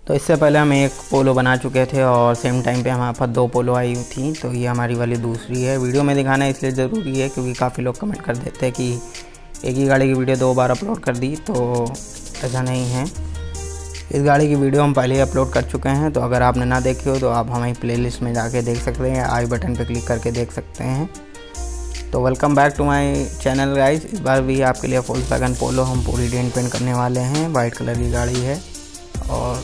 तो इससे पहले हम एक पोलो बना चुके थे और सेम टाइम पे हमारे पास 2 पोलो आई हुई थी। तो ये हमारी वाली दूसरी है। वीडियो में दिखाना इसलिए ज़रूरी है क्योंकि काफ़ी लोग कमेंट कर देते हैं कि एक ही गाड़ी की वीडियो 2 बार अपलोड कर दी, तो ऐसा नहीं है। इस गाड़ी की वीडियो हम पहले ही अपलोड कर चुके हैं, तो अगर आपने ना देखी हो तो आप हमारी प्लेलिस्ट में जाके देख सकते हैं, आई बटन पर क्लिक करके देख सकते हैं। तो welcome back to my channel guys. इस बार भी आपके लिए Volkswagen पोलो हम पूरी डेंट पेंट करने वाले हैं। वाइट कलर की गाड़ी है और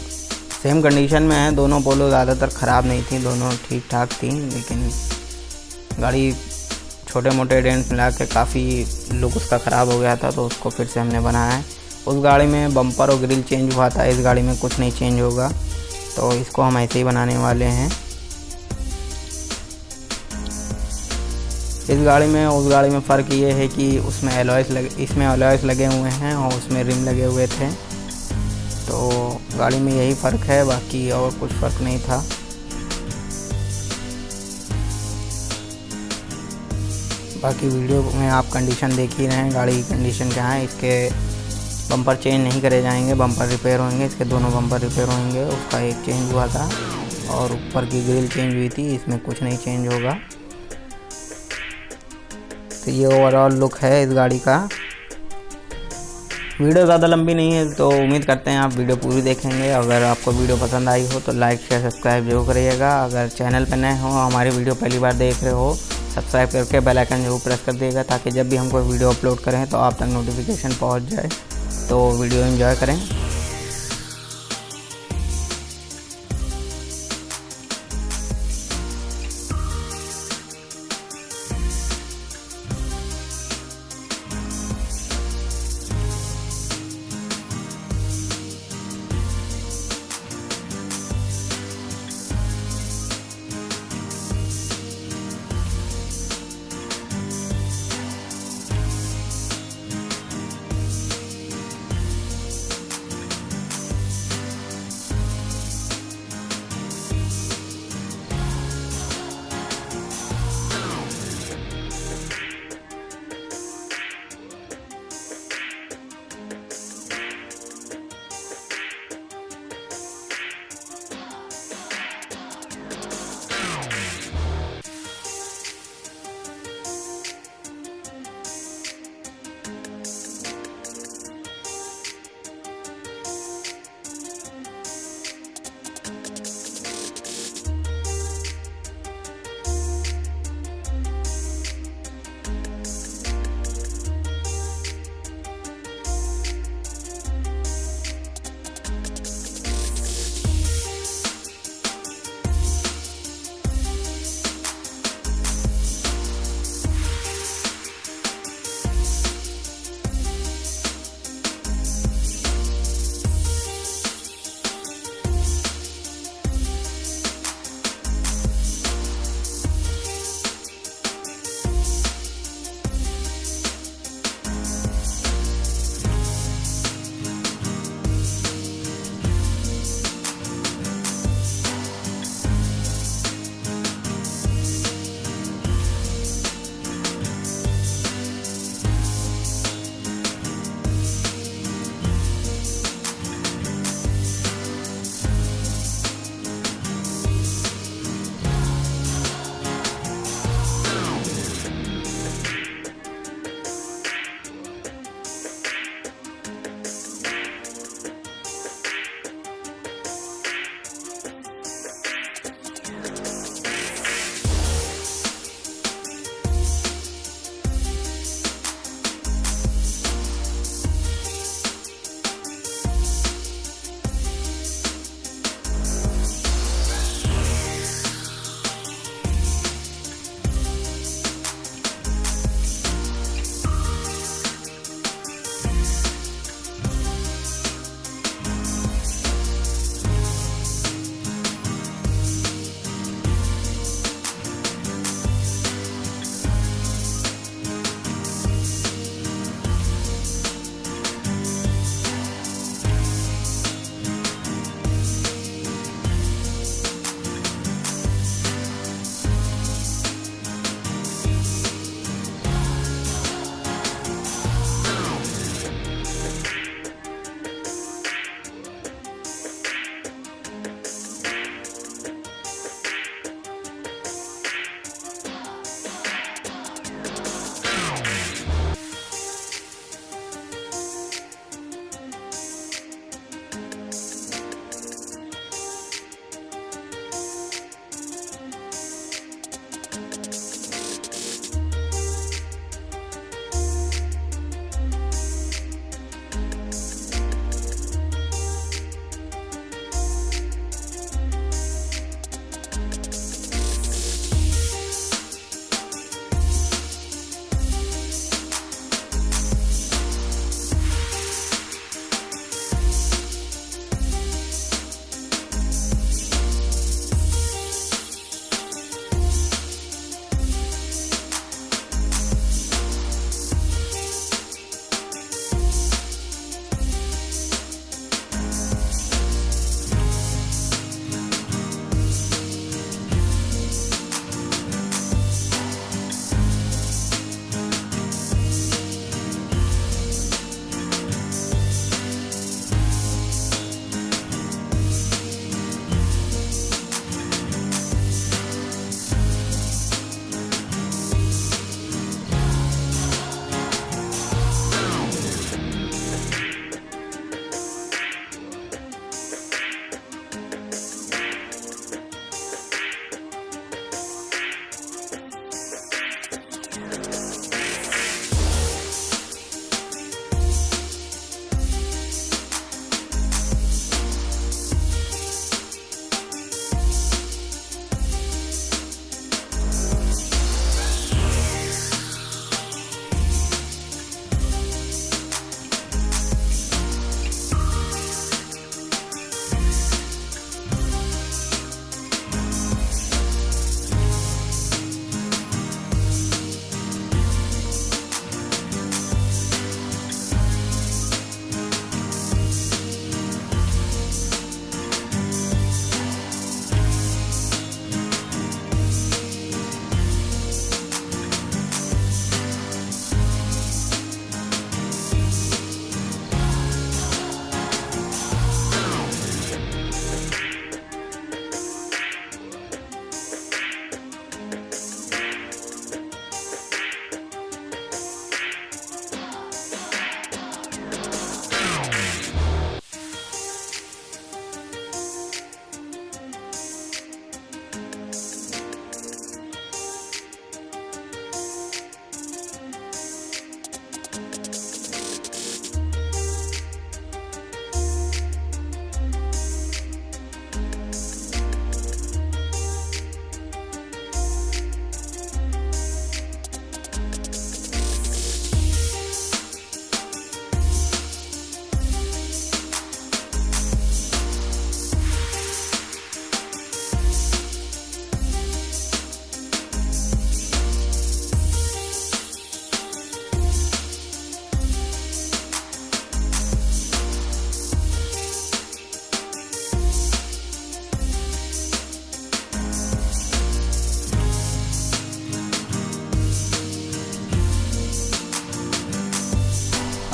सेम कंडीशन में है। दोनों पोलो ज़्यादातर ख़राब नहीं थी, दोनों ठीक ठाक थी, लेकिन गाड़ी छोटे मोटे डेंट्स मिला के काफ़ी लुक उसका ख़राब हो गया था, तो उसको फिर से हमने बनाया है। उस गाड़ी में बम्पर और ग्रिल चेंज हुआ था, इस गाड़ी में कुछ नहीं चेंज होगा, तो इसको हम ऐसे ही बनाने वाले हैं। इस गाड़ी में उस गाड़ी में फ़र्क ये है कि उसमें इसमें अलॉयस लगे हुए हैं और उसमें रिम लगे हुए थे, तो गाड़ी में यही फ़र्क है, बाकी और कुछ फ़र्क नहीं था। बाकी वीडियो में आप कंडीशन देख ही रहे हैं, गाड़ी की कंडीशन क्या है। इसके बम्पर चेंज नहीं करे जाएंगे, बम्पर रिपेयर होंगे। इसके दोनों बम्पर रिपेयर होंगे, उसका एक चेंज हुआ था और ऊपर की ग्रिल चेंज हुई थी, इसमें कुछ नहीं चेंज होगा। तो ये ओवरऑल लुक है इस गाड़ी का। वीडियो ज़्यादा लंबी नहीं है, तो उम्मीद करते हैं आप वीडियो पूरी देखेंगे। अगर आपको वीडियो पसंद आई हो तो लाइक शेयर सब्सक्राइब जरूर करिएगा। अगर चैनल पर नए हो, हमारी वीडियो पहली बार देख रहे हो, सब्सक्राइब करके बेल आइकन जरूर प्रेस कर दिएगा, ताकि जब भी हम कोई वीडियो अपलोड करें तो आप तक नोटिफिकेशन पहुंच जाए। तो वीडियो एंजॉय करें।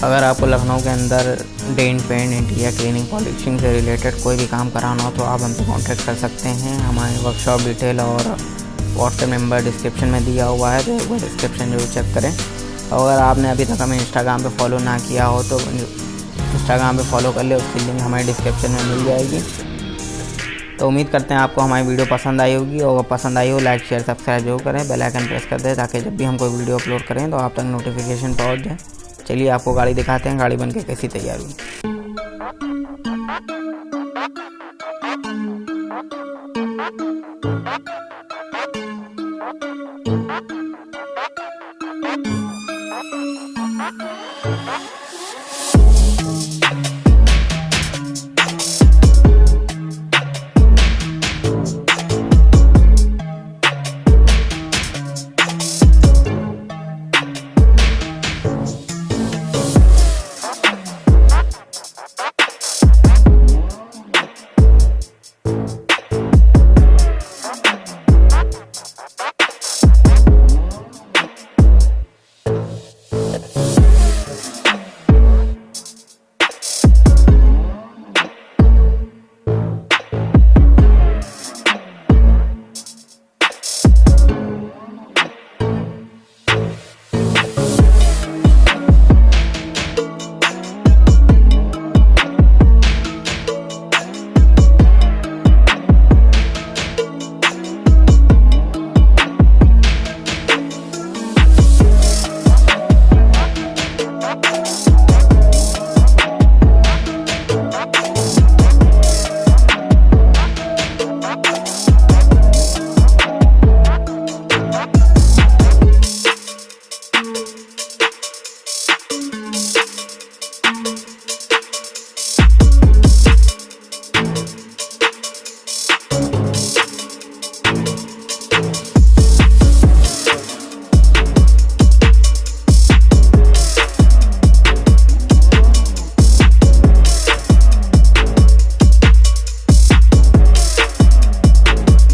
अगर आपको लखनऊ के अंदर dent paint interior cleaning polishing से रिलेटेड कोई भी काम कराना हो तो आप हमसे कांटेक्ट कर सकते हैं। हमारे वर्कशॉप डिटेल और व्हाट्सएप नंबर डिस्क्रिप्शन में दिया हुआ है, तो एक बार डिस्क्रिप्शन जरूर चेक करें। और अगर आपने अभी तक हमें इंस्टाग्राम पे फॉलो ना किया हो तो इंस्टाग्राम पे फॉलो कर ले, उसकी लिंक हमारे डिस्क्रिप्शन में मिल जाएगी। तो उम्मीद करते हैं आपको हमारी वीडियो पसंद आई होगी, और अगर पसंद आई हो लाइक शेयर सब्सक्राइब जरूर करें, बेल आइकन प्रेस कर दें ताकि जब भी हम कोई वीडियो अपलोड करें तो आप तक नोटिफिकेशन पहुंच जाए। चलिए आपको गाड़ी दिखाते हैं, गाड़ी बनके कैसी तैयार हुई।